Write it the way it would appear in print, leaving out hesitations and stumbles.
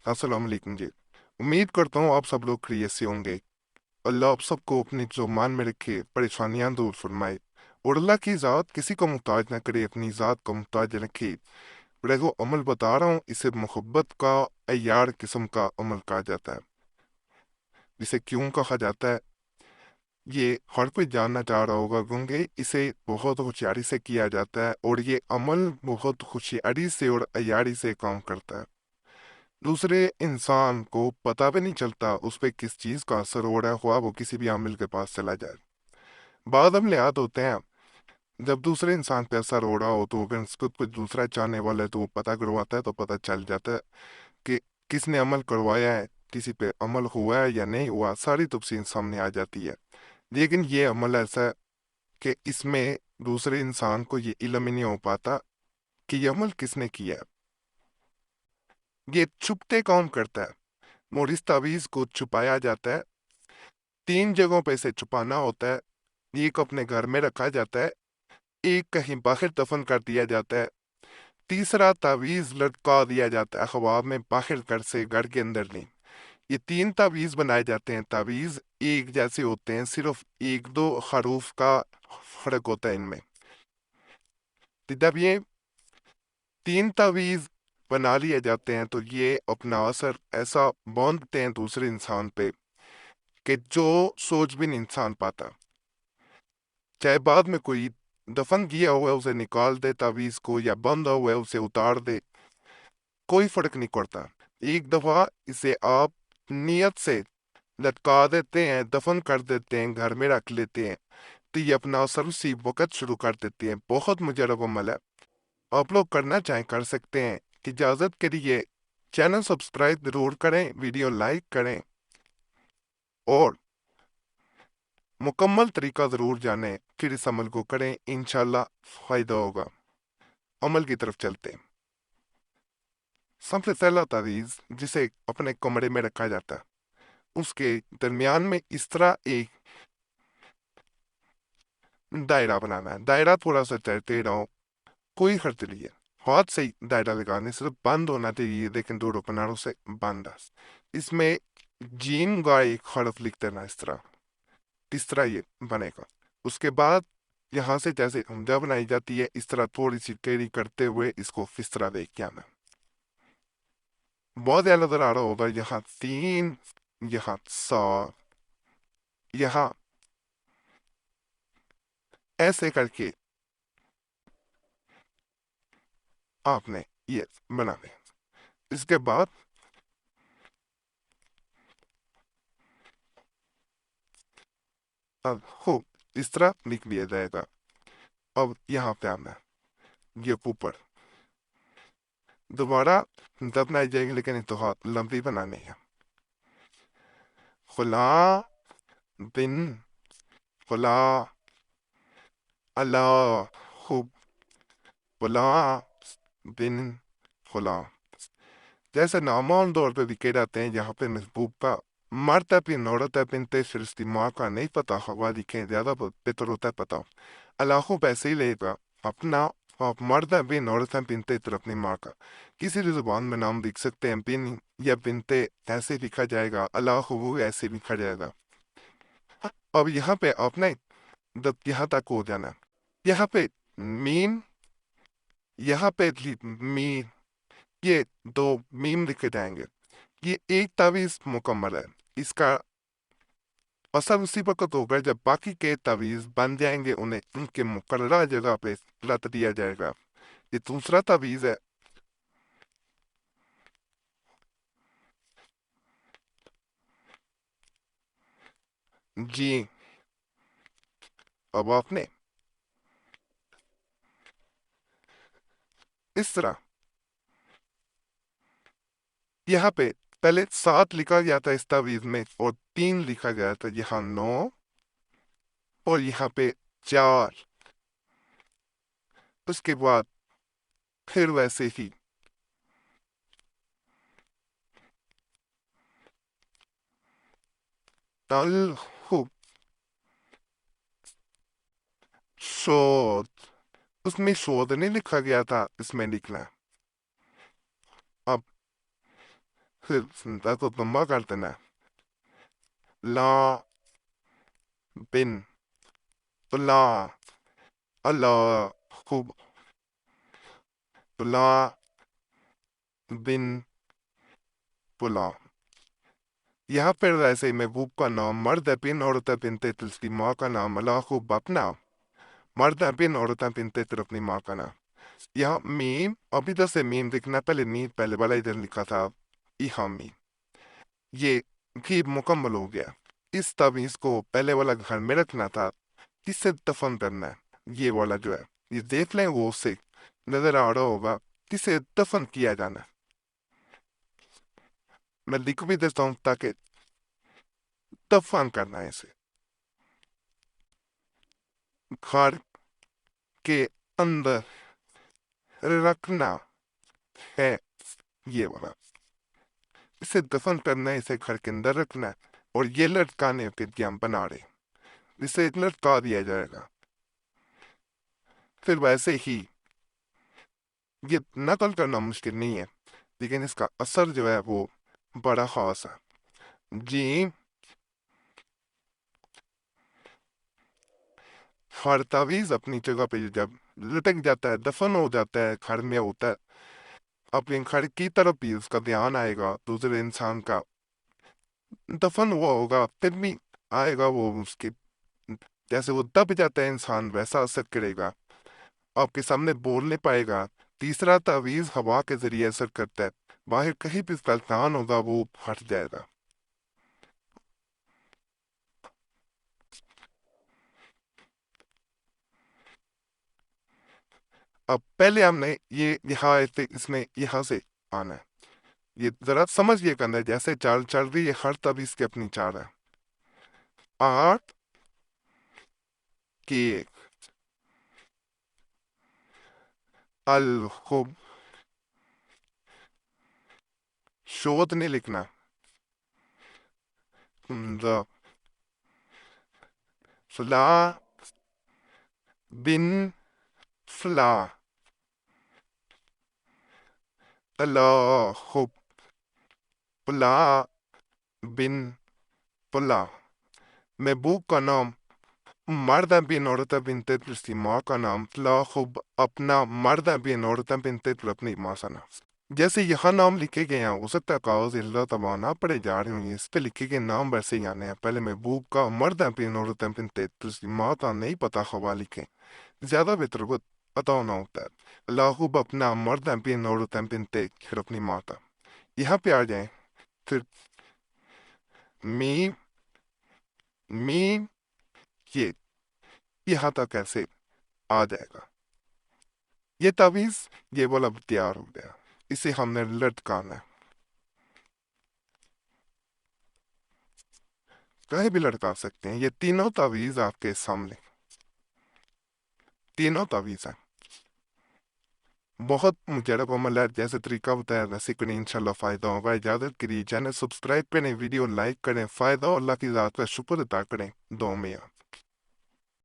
अस्सलाम वालेकुम जी। उम्मीद करता हूँ आप सब लोग खैरियत से होंगे। अल्लाह आप सबको अपनी जुबान में रखे, परेशानियां दूर फरमाए और अल्लाह की ज़ात किसी को मुहताज ना करे, अपनी ज़ात को मुहताज रखे। वो अमल बता रहा हूँ, इसे मोहब्बत का अय्यार किस्म का अमल कहा जाता है। इसे क्यों कहा जाता है ये हर कोई जानना चाह रहा होगा, क्योंकि इसे बहुत होशियारी से किया जाता है और ये अमल बहुत होशियारी से और अय्यारी से काम करता है। दूसरे इंसान को पता भी नहीं चलता उस पर किस चीज़ का असर हो रहा है, हुआ वो किसी भी आमिल के पास चला जाए। बाद हम याद होते हैं, जब दूसरे इंसान पे असर हो रहा हो तो अगर उसको कुछ दूसरा चाहने वाला है तो वो पता करवाता है तो पता चल जाता है कि किसने अमल करवाया है, किसी पे अमल हुआ है या नहीं हुआ, सारी तफसील सामने आ जाती है। लेकिन ये अमल ऐसा है कि इसमें दूसरे इंसान को ये इल्म ही नहीं हो पाता कि ये अमल किसने किया है। ये छुपते काम करता है। मोरिस तावीज़ को छुपाया जाता है, 3 जगहों पे इसे छुपाना होता है। एक अपने घर में रखा जाता है, एक कहीं बाहर दफन कर दिया जाता है, तीसरा तावीज़ लटका दिया जाता है हवा में, बाहर घर से, घर के अंदर नहीं। ये 3 तावीज़ बनाए जाते हैं। तावीज़ एक जैसे होते हैं, सिर्फ एक दो हरूफ का फर्क होता है इनमें। तो जब ये 3 तावीज़ बना लिए जाते हैं तो ये अपना असर ऐसा बांधते हैं दूसरे इंसान पे कि जो सोच भी नहीं इंसान पाता। चाहे बाद में कोई दफन किया हुआ है उसे निकाल दे तावीज़ को, या बंधा हुआ है उसे उतार दे, कोई फर्क नहीं पड़ता। एक दफा इसे आप नियत से लटका देते हैं, दफन कर देते हैं, घर में रख लेते हैं, तो ये अपना असर उसी वक्त शुरू कर देते हैं। बहुत मुजरब अमल है, आप लोग करना चाहें कर सकते हैं। इजाजत के लिए चैनल सब्सक्राइब जरूर करें, वीडियो लाइक करें और मुकम्मल तरीका जरूर जानें, फिर इस अमल को करें, इंशाल्लाह फायदा होगा। अमल की तरफ चलते हैं। सबसे पहला तावीज़ जिसे अपने कमरे में रखा जाता है, उसके दरमियान में इस तरह एक दायरा बनाना है। दायरा थोड़ा सा तैरते रहो, कोई खर्च नहीं है। हाथ से ही दायरा लगाने, सिर्फ बंद होना चाहिए, लेकिन दो किनारों से बंद है। इसमें जीन का एक हर्फ लिख देना इस तरह ये बनेगा। उसके बाद यहाँ से जैसे हमजा बनाई जाती है, इस तरह थोड़ी सी टेढ़ी करते हुए इसको इस तरह देख के आना। बहुत ज्यादा नजर आ रहा होगा, यहाँ 3, यहाँ 100, यहाँ ऐसे करके आपने ये बना दें। इसके बाद अब खूब इस तरह लिख लिया जाएगा। अब यहाँ पे आना है, ये ऊपर दोबारा दबना जाएगी, लेकिन ये तो हाथ लंबी बनानी है। खुला बिन खुला अल्लाह, खूब खुला बिन खुला। जैसे नामान तौर पे भी कह जाते हैं, यहाँ पे महबूब का मरता बिन औरत है बिनते फिरस्ती माँ का नहीं पता, हवा दिखे ज्यादा बेहतर होता है पता। अल्लाह पैसे ही लेगा अपना। आप मर्द है बिन औरत है बिनते तरफ अपनी माँ का। किसी भी जुबान में नाम लिख सकते हैं, बिन या बिनते ऐसे लिखा जाएगा, अल्लाह वो ऐसे लिखा जाएगा। अब यहाँ पे आपने जब यहाँ तक हो जाना, यहाँ पे मीम, यहाँ पे मीम, ये दो मीम लिखे जाएंगे। ये एक तावीज मुकम्मल है। इसका असर उसी वक्त होगा जब बाकी के तावीज बन जाएंगे, उन्हें उनके मुकर्रर जगह पे रख दिया जाएगा। ये दूसरा तावीज है। जी, अब आपने इस तरह यहाँ पे पहले 7 लिखा गया था इस तावीज में, और 3 लिखा गया था, यहाँ 9 और यहाँ पे 4। उसके बाद फिर वैसे ही तल हुब शोध, उसमें शोध नहीं लिखा गया था, इसमें लिखना है। अब پھر سنتا تو لمبا کر دینا ہے۔ لا بن لا اللہ خوب لا بن پلا۔ یہاں پر ویسے ہی محبوب کا نام مرد بن عورت بنت اس کی ماں کا نام اللہ خوب اپنا مرد بن عورت بنت اپنی ماں کا نام۔ یہاں میم ابھی تو سے میم لکھنا پہلے نیند پہلے والا ادھر لکھا تھا ایہا میم، یہ بھی مکمل ہو گیا۔ اس تعویذ کو پہلے والا گھر میں رکھنا تھا، کس سے دفن کرنا ہے یہ والا جو ہے یہ دیکھ لیں وہ اس سے نظر آ رہا ہوگا کس سے دفن کیا جانا ہے۔ میں لکھ بھی دیتا ہوں تاکہ دفن کرنا ہے اسے گھر کے اندر رکھنا ہے یہ والا، اسے دفن کرنا ہے، اسے گھر کے اندر رکھنا ہے اور یہ لٹکانے کے لیے ہم بنا رہے ہیں، اسے لٹکا دیا جائے گا۔ پھر ویسے ہی یہ نقل کرنا مشکل نہیں ہے لیکن اس کا اثر جو ہے وہ بڑا خاص ہے۔ جی ہر تعویذ اپنی جگہ پہ جب لٹک جاتا ہے دفن ہو جاتا ہے گھر میں ہوتا ہے، اپنے گھر کی طرف بھی اس کا دھیان آئے گا، دوسرے انسان کا دفن ہوا ہوگا پھر بھی آئے گا وہ اس کے جیسے وہ دب جاتا ہے انسان ویسا اثر کرے گا، آپ کے سامنے بول نہیں پائے گا۔ تیسرا تعویذ ہوا کے ذریعے اثر کرتا ہے، باہر کہیں بھی سلطان ہوگا وہ ہٹ جائے گا۔ اب پہلے ہم نے یہ یہاں اس میں یہاں سے آنا ہے، یہ ذرا سمجھئے کرنا ہے جیسے چال چل رہی ہے ہر تعویذ کی اپنی چال ہے۔ 8 کی الخب شوت نہیں لکھنا، فلا بن فلا اللہ خب فلا بن فلا، محبوب کا نام مرد بن عورت بنت اس کی ماں کا نام، فلا خب اپنا مرد بن عورت بنت اپنی ماں کا نام۔ جیسے یہاں نام لکھے گئے ہیں ہو سکتا ہے کاغذ اللہ تباہ نہ پڑے جا رہے ہوں، اس پہ لکھے گئے نام ویسے ہی آنے ہیں، پہلے محبوب کا مرد بن عورت بنت اس کی ماں کا نہیں پتا خوا لکھیں، زیادہ بہتر وہ پتا ہونا ہوتا ہے۔ اللہ خوب اپنا مرد بن عورت بنت پھر اپنی ماں کا، یہاں پہ آ جائیں پھر میم میم یہ یہاں تک ایسے آ جائے گا، یہ تعویذ یہ والا تیار ہو گیا، اسے ہم نے لٹکانا ہے، کہیں بھی لٹکا سکتے ہیں۔ یہ تینوں تعویذ آپ کے سامنے تینوں تعویذ ہیں، بہت مجرب عمل ہے، جیسے طریقہ بتایا ویسے کریں انشاءاللہ فائدہ ہوگا۔ اجازت کریے، چینل سبسکرائب کریں، ویڈیو لائک کریں، فائدہ اور اللہ کی ذات کا شکر ادا کریں، دعا میں یاد۔